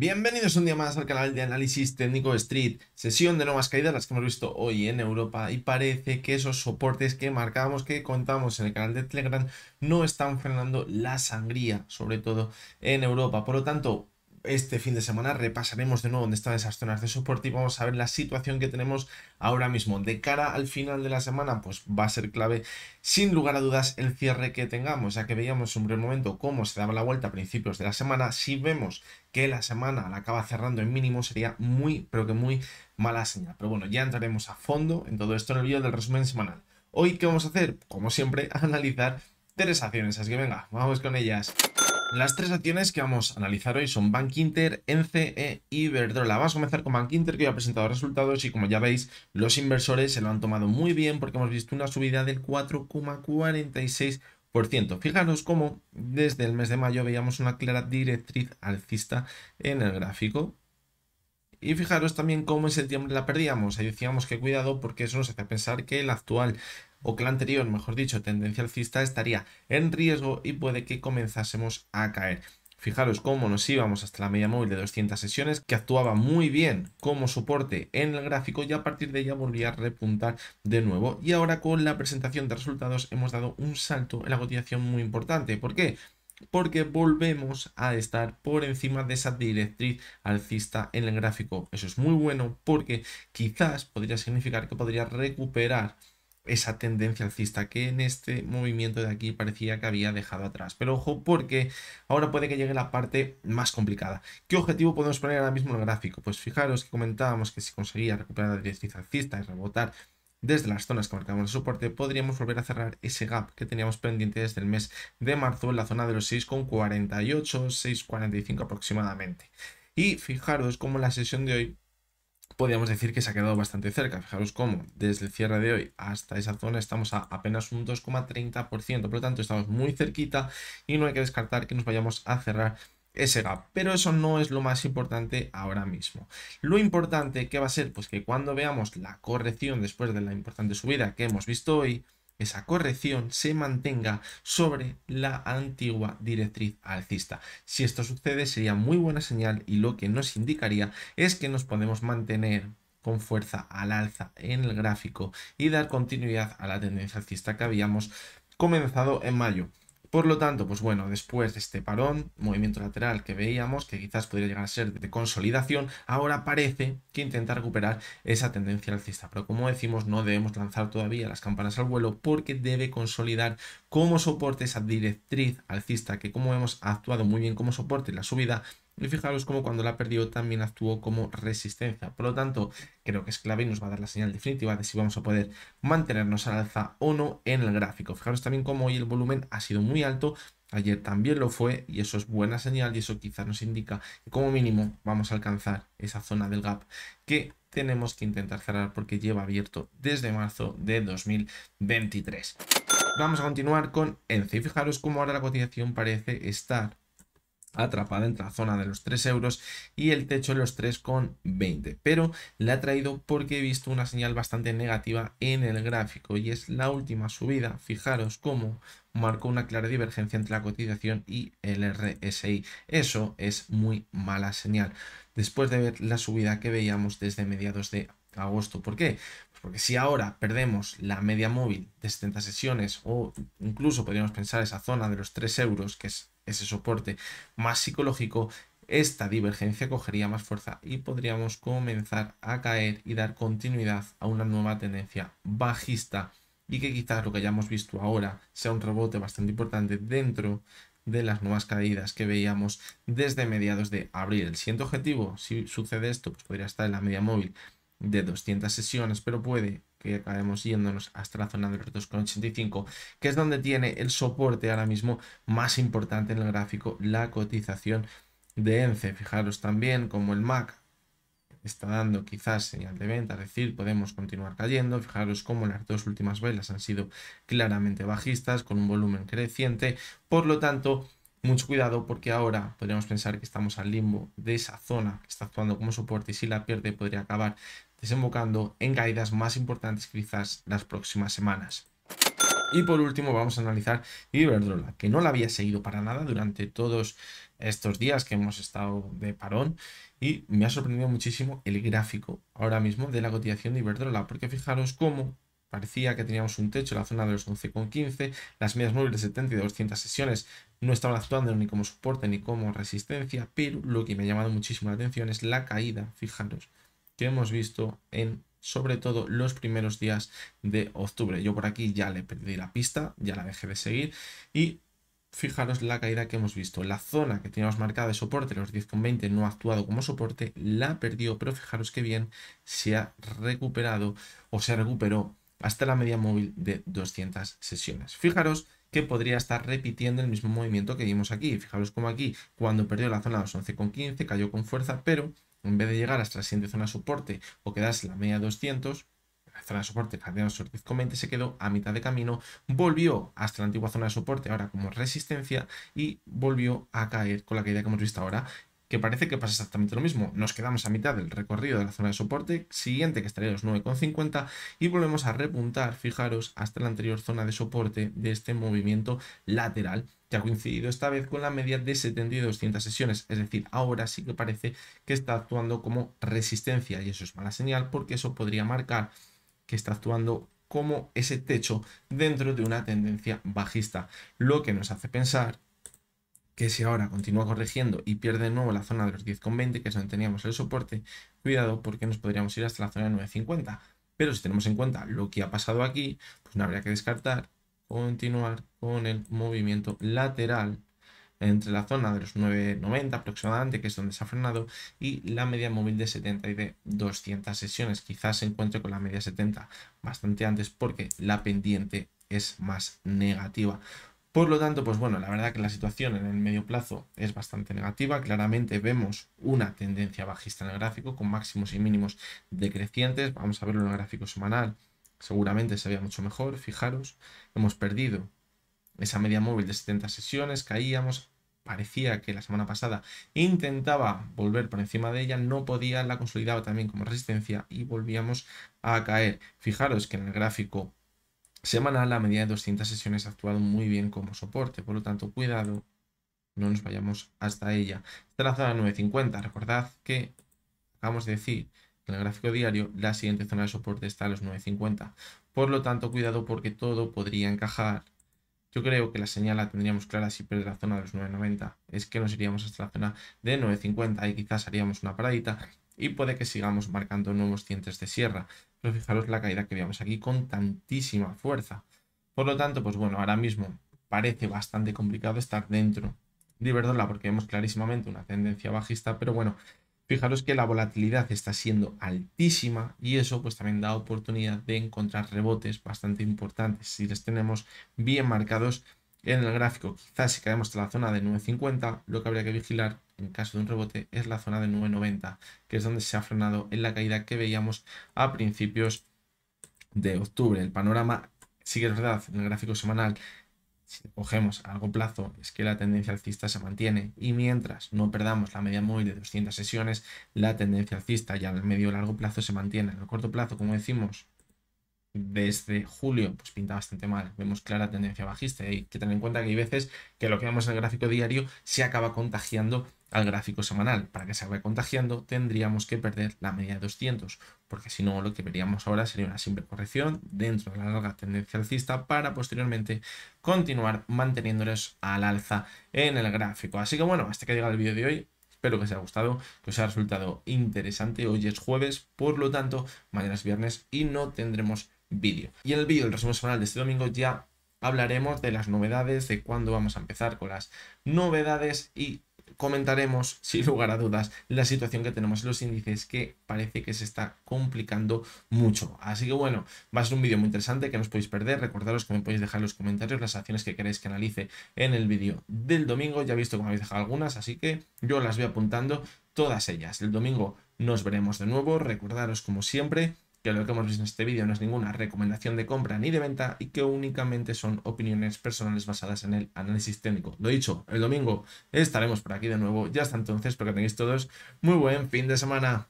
Bienvenidos un día más al canal de análisis técnico Street. Sesión de nuevas caídas, las que hemos visto hoy en Europa, y parece que esos soportes que marcamos, que contamos en el canal de Telegram, no están frenando la sangría, sobre todo en Europa. Por lo tanto, este fin de semana repasaremos de nuevo dónde están esas zonas de soporte y vamos a ver la situación que tenemos ahora mismo. De cara al final de la semana, pues va a ser clave, sin lugar a dudas, el cierre que tengamos, ya que veíamos en un primer momento cómo se daba la vuelta a principios de la semana. Si vemos que la semana la acaba cerrando en mínimo, sería muy, pero que muy mala señal. Pero bueno, ya entraremos a fondo en todo esto en el vídeo del resumen semanal. Hoy, ¿qué vamos a hacer? Como siempre, analizar tres acciones, así que venga, vamos con ellas. Las tres acciones que vamos a analizar hoy son Bankinter, Ence e Iberdrola. Vamos a comenzar con Bankinter, que ya ha presentado resultados y, como ya veis, los inversores se lo han tomado muy bien porque hemos visto una subida del 4,46%. Fijaros cómo desde el mes de mayo veíamos una clara directriz alcista en el gráfico. Y fijaros también cómo en septiembre la perdíamos. Ahí decíamos que cuidado, porque eso nos hace pensar que la actual, o que la anterior, mejor dicho, tendencia alcista estaría en riesgo y puede que comenzásemos a caer. Fijaros cómo nos íbamos hasta la media móvil de 200 sesiones, que actuaba muy bien como soporte en el gráfico, y a partir de ella volvía a repuntar de nuevo. Y ahora, con la presentación de resultados, hemos dado un salto en la cotización muy importante. ¿Por qué? Porque volvemos a estar por encima de esa directriz alcista en el gráfico. Eso es muy bueno porque quizás podría significar que podría recuperar esa tendencia alcista que en este movimiento de aquí parecía que había dejado atrás. Pero ojo, porque ahora puede que llegue la parte más complicada. ¿Qué objetivo podemos poner ahora mismo en el gráfico? Pues fijaros que comentábamos que si conseguía recuperar la directriz alcista y rebotar desde las zonas que marcamos de soporte, podríamos volver a cerrar ese gap que teníamos pendiente desde el mes de marzo en la zona de los 6,48, 6,45 aproximadamente. Y fijaros cómo la sesión de hoy podríamos decir que se ha quedado bastante cerca. Fijaros cómo desde el cierre de hoy hasta esa zona estamos a apenas un 2,30%. Por lo tanto, estamos muy cerquita y no hay que descartar que nos vayamos a cerrar ese gap. Pero eso no es lo más importante ahora mismo. Lo importante que va a ser, pues, que cuando veamos la corrección después de la importante subida que hemos visto hoy, esa corrección se mantenga sobre la antigua directriz alcista. Si esto sucede, sería muy buena señal, y lo que nos indicaría es que nos podemos mantener con fuerza al alza en el gráfico y dar continuidad a la tendencia alcista que habíamos comenzado en mayo. Por lo tanto, pues bueno, después de este parón, movimiento lateral que veíamos, que quizás podría llegar a ser de consolidación, ahora parece que intenta recuperar esa tendencia alcista. Pero como decimos, no debemos lanzar todavía las campanas al vuelo, porque debe consolidar como soporte esa directriz alcista, que, como hemos, ha actuado muy bien como soporte en la subida. Y fijaros cómo cuando la perdió también actuó como resistencia. Por lo tanto, creo que es clave y nos va a dar la señal definitiva de si vamos a poder mantenernos al alza o no en el gráfico. Fijaros también cómo hoy el volumen ha sido muy alto. Ayer también lo fue, y eso es buena señal, y eso quizás nos indica que como mínimo vamos a alcanzar esa zona del gap que tenemos que intentar cerrar, porque lleva abierto desde marzo de 2023. Vamos a continuar con Ence. Y fijaros cómo ahora la cotización parece estar atrapada entre la zona de los 3 euros y el techo de los 3,20, pero la he traído porque he visto una señal bastante negativa en el gráfico, y es la última subida. Fijaros cómo marcó una clara divergencia entre la cotización y el RSI. Eso es muy mala señal después de ver la subida que veíamos desde mediados de agosto. ¿Por qué? Pues porque si ahora perdemos la media móvil de 70 sesiones, o incluso podríamos pensar esa zona de los 3 euros, que es ese soporte más psicológico, esta divergencia cogería más fuerza y podríamos comenzar a caer y dar continuidad a una nueva tendencia bajista, y que quizás lo que hayamos visto ahora sea un rebote bastante importante dentro de las nuevas caídas que veíamos desde mediados de abril. El siguiente objetivo, si sucede esto, pues podría estar en la media móvil de 200 sesiones, pero puede que acabemos yéndonos hasta la zona de los 2,85, que es donde tiene el soporte ahora mismo más importante en el gráfico, la cotización de Ence. Fijaros también como el MAC está dando quizás señal de venta, es decir, podemos continuar cayendo. Fijaros cómo las dos últimas velas han sido claramente bajistas, con un volumen creciente. Por lo tanto, mucho cuidado, porque ahora podríamos pensar que estamos al limbo de esa zona que está actuando como soporte, y si la pierde podría acabar desembocando en caídas más importantes quizás las próximas semanas. Y por último vamos a analizar Iberdrola, que no la había seguido para nada durante todos estos días que hemos estado de parón y me ha sorprendido muchísimo el gráfico ahora mismo de la cotización de Iberdrola, porque fijaros cómo parecía que teníamos un techo en la zona de los 11,15, las medias móviles de 70 y de 200 sesiones no estaban actuando ni como soporte ni como resistencia, pero lo que me ha llamado muchísimo la atención es la caída, fijaros, que hemos visto en sobre todo los primeros días de octubre. Yo por aquí ya le perdí la pista, ya la dejé de seguir y fijaros la caída que hemos visto. La zona que teníamos marcada de soporte, los 10,20, no ha actuado como soporte, la perdió, pero fijaros que bien se ha recuperado o se recuperó hasta la media móvil de 200 sesiones. Fijaros que podría estar repitiendo el mismo movimiento que vimos aquí. Fijaros como aquí, cuando perdió la zona de los 11,15, cayó con fuerza, pero en vez de llegar hasta la siguiente zona de soporte o quedarse en la media de 200, la zona de soporte que habíamos sobre 10,20 se quedó a mitad de camino, volvió hasta la antigua zona de soporte ahora como resistencia y volvió a caer con la caída que hemos visto ahora, que parece que pasa exactamente lo mismo. Nos quedamos a mitad del recorrido de la zona de soporte siguiente, que estaría a los 9,50, y volvemos a repuntar, fijaros, hasta la anterior zona de soporte de este movimiento lateral, que ha coincidido esta vez con la media de 70 y 200 sesiones. Es decir, ahora sí que parece que está actuando como resistencia, y eso es mala señal porque eso podría marcar que está actuando como ese techo dentro de una tendencia bajista, lo que nos hace pensar que si ahora continúa corrigiendo y pierde de nuevo la zona de los 10,20, que es donde teníamos el soporte, cuidado porque nos podríamos ir hasta la zona de 9,50. Pero si tenemos en cuenta lo que ha pasado aquí, pues no habría que descartar continuar con el movimiento lateral entre la zona de los 9,90 aproximadamente, que es donde se ha frenado, y la media móvil de 70 y de 200 sesiones. Quizás se encuentre con la media 70 bastante antes porque la pendiente es más negativa. Por lo tanto, pues bueno, la verdad que la situación en el medio plazo es bastante negativa. Claramente vemos una tendencia bajista en el gráfico con máximos y mínimos decrecientes. Vamos a verlo en el gráfico semanal. Seguramente se vea mucho mejor. Fijaros, hemos perdido esa media móvil de 70 sesiones, caíamos. Parecía que la semana pasada intentaba volver por encima de ella, no podía, la consolidaba también como resistencia y volvíamos a caer. Fijaros que en el gráfico semanal la media de 200 sesiones ha actuado muy bien como soporte, por lo tanto cuidado, no nos vayamos hasta ella. Esta es la zona de 9,50, recordad que acabamos de decir en el gráfico diario la siguiente zona de soporte está a los 9,50, por lo tanto cuidado porque todo podría encajar. Yo creo que la señal la tendríamos clara si pierde la zona de los 9,90. Es que nos iríamos hasta la zona de 9,50 y quizás haríamos una paradita y puede que sigamos marcando nuevos dientes de sierra. Pero fijaros la caída que veamos aquí con tantísima fuerza. Por lo tanto, pues bueno, ahora mismo parece bastante complicado estar dentro de Iberdrola porque vemos clarísimamente una tendencia bajista, pero bueno, fijaros que la volatilidad está siendo altísima y eso pues también da oportunidad de encontrar rebotes bastante importantes si les tenemos bien marcados en el gráfico. Quizás si caemos hasta la zona de 9,50, lo que habría que vigilar en caso de un rebote es la zona de 9,90, que es donde se ha frenado en la caída que veíamos a principios de octubre. El panorama sí que es verdad en el gráfico semanal. Si cogemos a largo plazo, es que la tendencia alcista se mantiene y mientras no perdamos la media móvil de 200 sesiones, la tendencia alcista ya en el medio y largo plazo se mantiene. En el corto plazo, como decimos, desde julio, pues pinta bastante mal. Vemos clara tendencia bajista y hay que tener en cuenta que hay veces que lo que vemos en el gráfico diario se acaba contagiando al gráfico semanal. Para que se acabe contagiando tendríamos que perder la media de 200, porque si no lo que veríamos ahora sería una simple corrección dentro de la larga tendencia alcista para posteriormente continuar manteniéndonos al alza en el gráfico. Así que bueno, hasta que llega el vídeo de hoy. Espero que os haya gustado, que os haya resultado interesante. Hoy es jueves, por lo tanto, mañana es viernes y no tendremos vídeo. Y en el vídeo del resumen semanal de este domingo ya hablaremos de las novedades, de cuándo vamos a empezar con las novedades y comentaremos, sin lugar a dudas, la situación que tenemos en los índices que parece que se está complicando mucho. Así que bueno, va a ser un vídeo muy interesante que no os podéis perder. Recordaros que me podéis dejar en los comentarios las acciones que queréis que analice en el vídeo del domingo. Ya he visto que me habéis dejado algunas, así que yo las voy apuntando todas ellas. El domingo nos veremos de nuevo. Recordaros como siempre que lo que hemos visto en este vídeo no es ninguna recomendación de compra ni de venta y que únicamente son opiniones personales basadas en el análisis técnico. Lo dicho, el domingo estaremos por aquí de nuevo. Ya hasta entonces, espero que tengáis todos muy buen fin de semana.